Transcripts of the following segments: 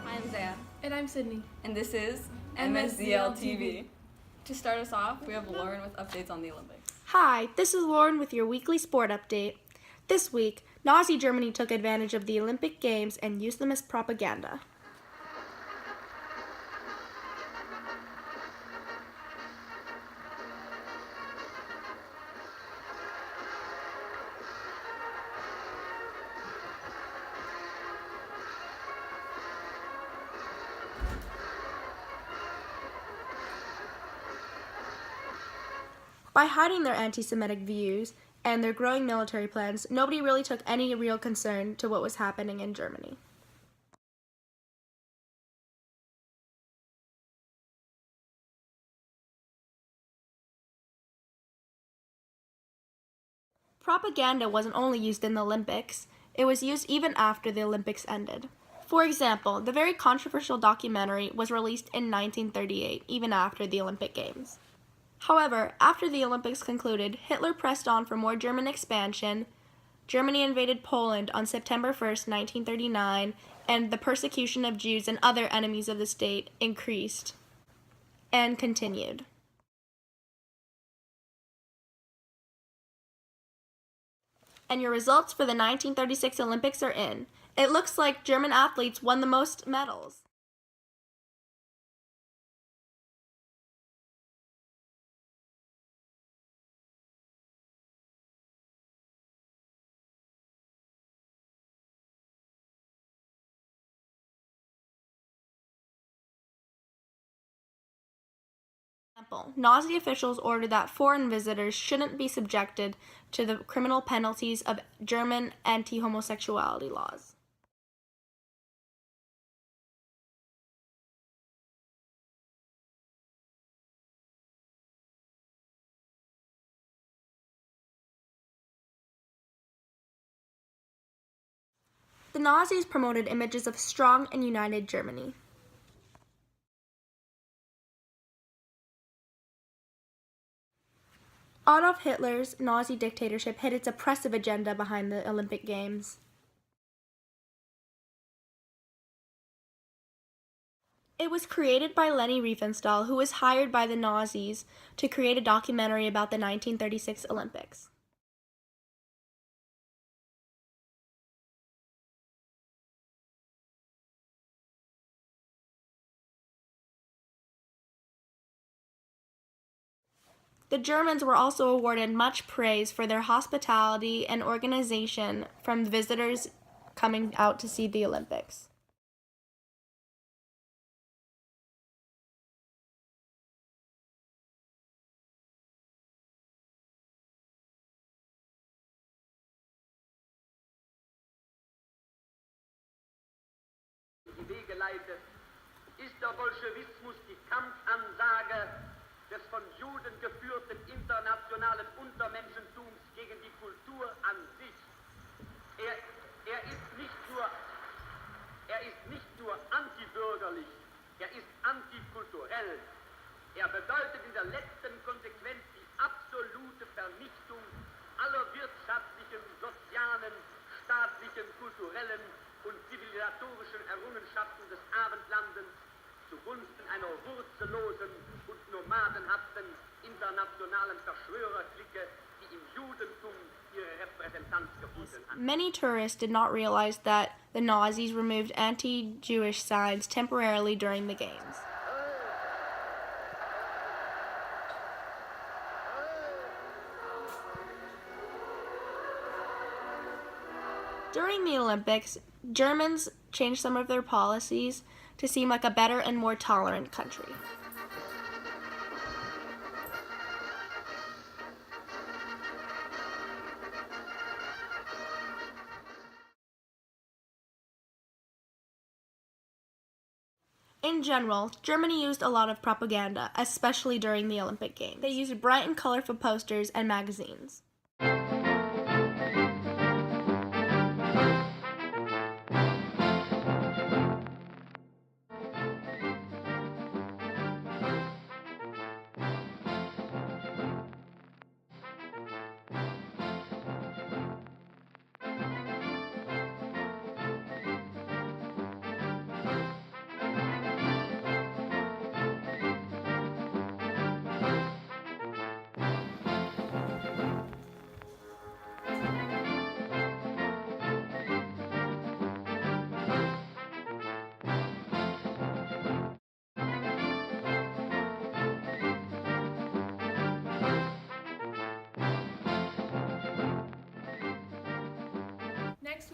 I'm Zaya. And I'm Sydney. And this is MSZL TV. To start us off, we have Lauren with updates on the Olympics. Hi, this is Lauren with your weekly sport update. This week, Nazi Germany took advantage of the Olympic Games and used them as propaganda. By hiding their anti-Semitic views and their growing military plans, nobody really took any real concern to what was happening in Germany. Propaganda wasn't only used in the Olympics, it was used even after the Olympics ended. For example, the very controversial documentary was released in 1938, even after the Olympic Games. However, after the Olympics concluded, Hitler pressed on for more German expansion. Germany invaded Poland on September 1st, 1939, and the persecution of Jews and other enemies of the state increased and continued. And your results for the 1936 Olympics are in. It looks like German athletes won the most medals. Nazi officials ordered that foreign visitors shouldn't be subjected to the criminal penalties of German anti-homosexuality laws. The Nazis promoted images of strong and united Germany. Adolf Hitler's Nazi dictatorship hid its oppressive agenda behind the Olympic Games. It was created by Leni Riefenstahl, who was hired by the Nazis to create a documentary about the 1936 Olympics. The Germans were also awarded much praise for their hospitality and organization from visitors coming out to see the Olympics. Die Wege leitet, ist der Bolschewismus die Kampfansage des von Juden geführten internationalen Untermenschentums gegen die Kultur an sich. Er ist nicht nur antibürgerlich, er ist antikulturell. Er bedeutet in der letzten Konsequenz die absolute Vernichtung aller wirtschaftlichen, sozialen, staatlichen, kulturellen und zivilisatorischen Errungenschaften des Abendlandes zugunsten einer wurzellosen und nomadenhaften internationalen Verschwörerklicke, die im Judentum ihre Repräsentanz gefunden hat. Many tourists did not realize that the Nazis removed anti-Jewish signs temporarily during the Games. During the Olympics, Germans changed some of their policies to seem like a better and more tolerant country. In general, Germany used a lot of propaganda, especially during the Olympic Games. They used bright and colorful posters and magazines.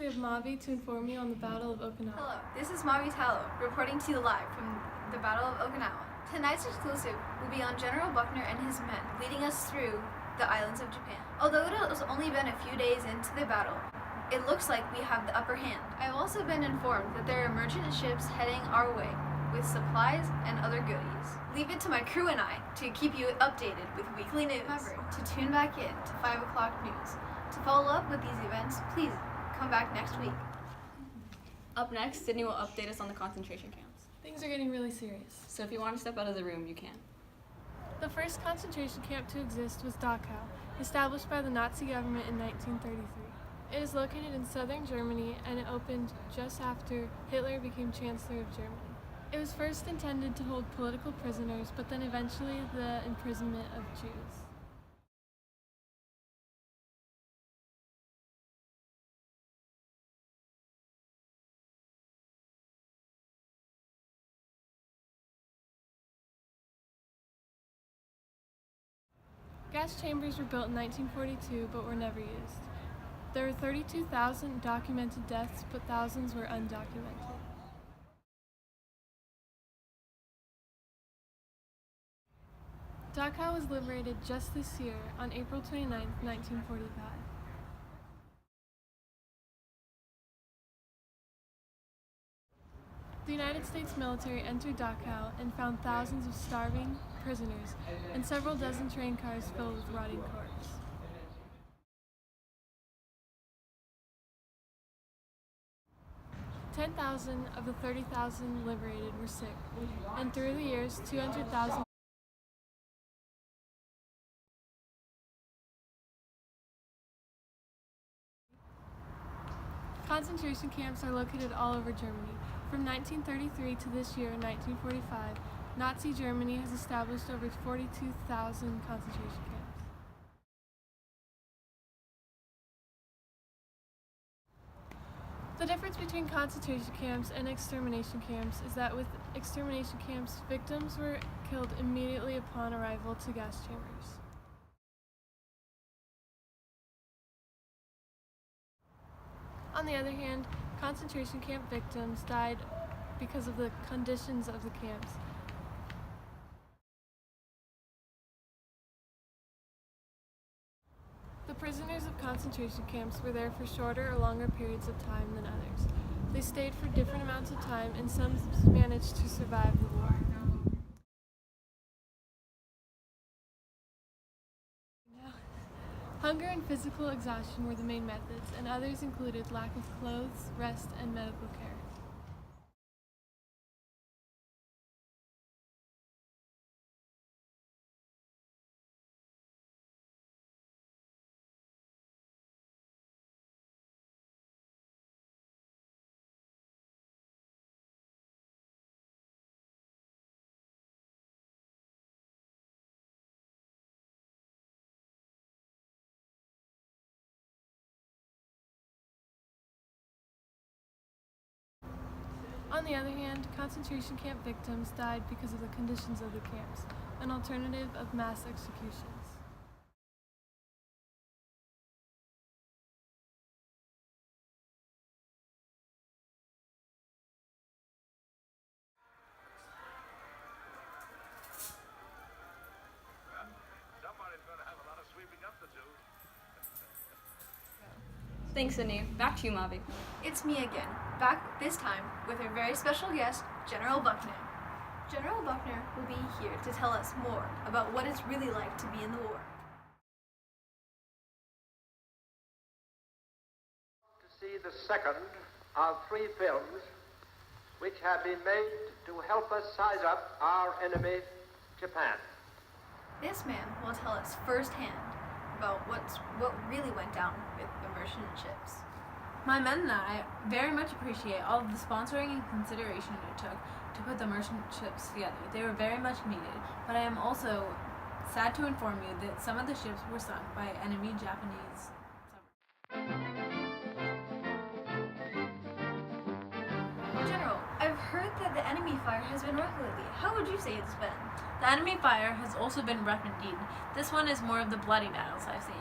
we have Mauvie to inform you on the Battle of Okinawa. Hello, this is Mauvie reporting to you live from the Battle of Okinawa. Tonight's exclusive will be on General Buckner and his men leading us through the islands of Japan. Although it has only been a few days into the battle, it looks like we have the upper hand. I've also been informed that there are merchant ships heading our way with supplies and other goodies. Leave it to my crew and I to keep you updated with weekly news. Remember to tune back in to 5 o'clock news. To follow up with these events, please come back next week. Up next, Sydney will update us on the concentration camps. Things are getting really serious. So if you want to step out of the room, you can. The first concentration camp to exist was Dachau, established by the Nazi government in 1933. It is located in southern Germany and it opened just after Hitler became Chancellor of Germany. It was first intended to hold political prisoners, but then eventually the imprisonment of Jews. Gas chambers were built in 1942 but were never used. There were 32,000 documented deaths, but thousands were undocumented. Dachau was liberated just this year on April 29, 1945. The United States military entered Dachau and found thousands of starving prisoners and several dozen train cars filled with rotting corpses. "10,000 of the 30,000 liberated were sick, and through the years, 200,000 concentration camps are located all over Germany. From 1933 to this year, 1945, Nazi Germany has established over 42,000 concentration camps. The difference between concentration camps and extermination camps is that with extermination camps, victims were killed immediately upon arrival to gas chambers. On the other hand, concentration camp victims died because of the conditions of the camps. The prisoners of concentration camps were there for shorter or longer periods of time than others. They stayed for different amounts of time, and some managed to survive the war. Hunger and physical exhaustion were the main methods, and others included lack of clothes, rest, and medical care. On the other hand, concentration camp victims died because of the conditions of the camps, an alternative of mass executions. Somebody's going to have a lot of sweeping up to do. Thanks, Sydney. Back to you, Mauvie. It's me again, back this time with our very special guest, General Buckner. General Buckner will be here to tell us more about what it's really like to be in the war. To see the second of 3 films which have been made to help us size up our enemy, Japan. This man will tell us firsthand about what really went down with the merchant ships. My men and I very much appreciate all of the sponsoring and consideration it took to put the merchant ships together. They were very much needed, but I am also sad to inform you that some of the ships were sunk by enemy Japanese submarines. General, I've heard that the enemy fire has been rough lately. How would you say it's been? The enemy fire has also been rough indeed. This one is more of the bloody battles I've seen.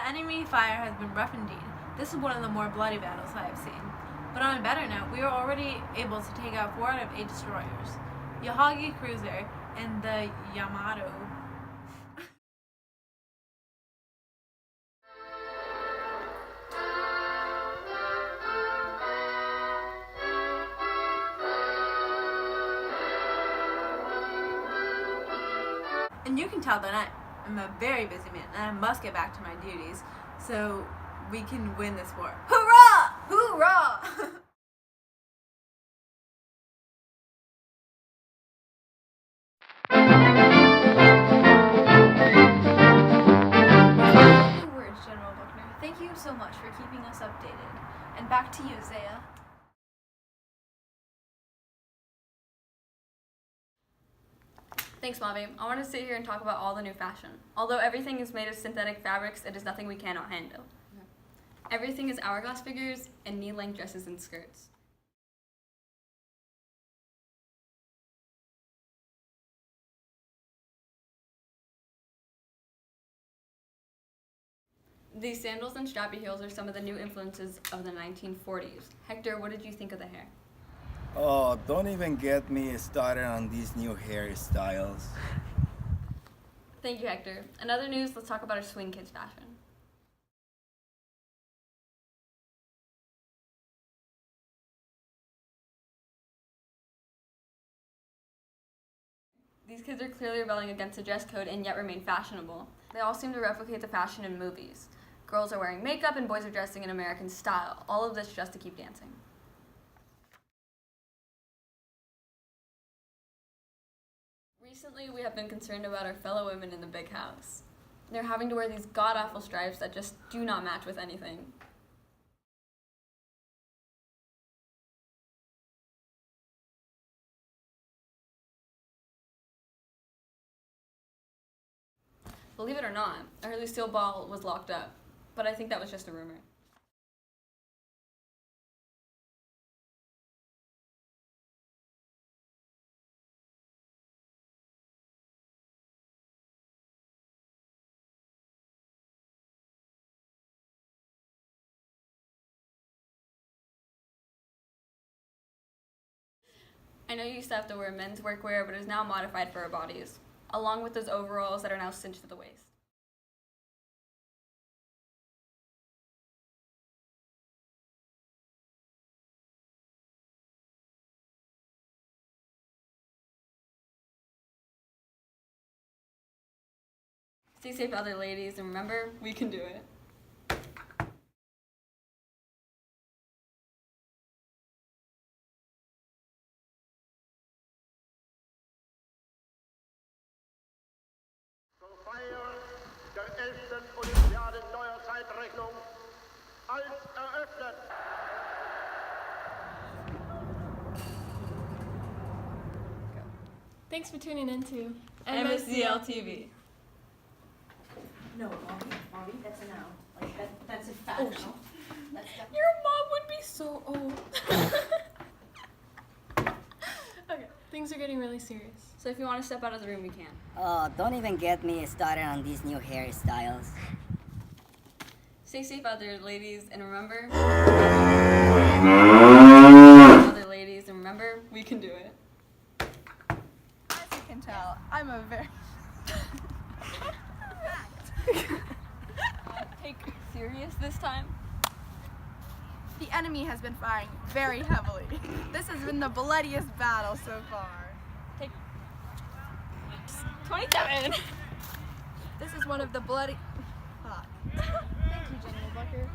enemy fire has been rough indeed. This is one of the more bloody battles I have seen. But on a better note, we are already able to take out 4 out of 8 destroyers. Yahagi cruiser and the Yamato. And you can tell that I'm a very busy man and I must get back to my duties so we can win this war. Hurrah! Hoorah! Lovely words, General Buckner. Thank you so much for keeping us updated. And back to you, Zaya. Thanks, Mauvie. I want to sit here and talk about all the new fashion. Although everything is made of synthetic fabrics, it is nothing we cannot handle. Everything is hourglass figures and knee-length dresses and skirts. These sandals and strappy heels are some of the new influences of the 1940s. Hector, what did you think of the hair? Oh, don't even get me started on these new hairstyles. Thank you, Hector. In other news, let's talk about our swing kids fashion. These kids are clearly rebelling against the dress code and yet remain fashionable. They all seem to replicate the fashion in movies. Girls are wearing makeup and boys are dressing in American style. All of this just to keep dancing. Recently, we have been concerned about our fellow women in the big house. They're having to wear these god-awful stripes that just do not match with anything. Believe it or not, our Lucille Ball was locked up, but I think that was just a rumor. I know you used to have to wear men's workwear, but it is now modified for our bodies, along with those overalls that are now cinched to the waist. Stay safe, other ladies, and remember, we can do it. Zur Feier der 11. Olympiaden-Neuerzeitrechnung als eröffnet. Thanks for tuning in to MSDL TV. No, Mauvie, that's a no. Like, that's a fat no. That's Your mom would be so old. Okay, things are getting really serious. So if you want to step out of the room, we can. Oh, don't even get me started on these new hairstyles. Stay safe, other ladies, and remember... other ladies, and remember, we can do it. As you can tell, I'm a very... Take serious this time. The enemy has been firing very heavily. This has been the bloodiest battle so far. Take 27. This is one of the bloody... Fuck. Thank you, General Bucker.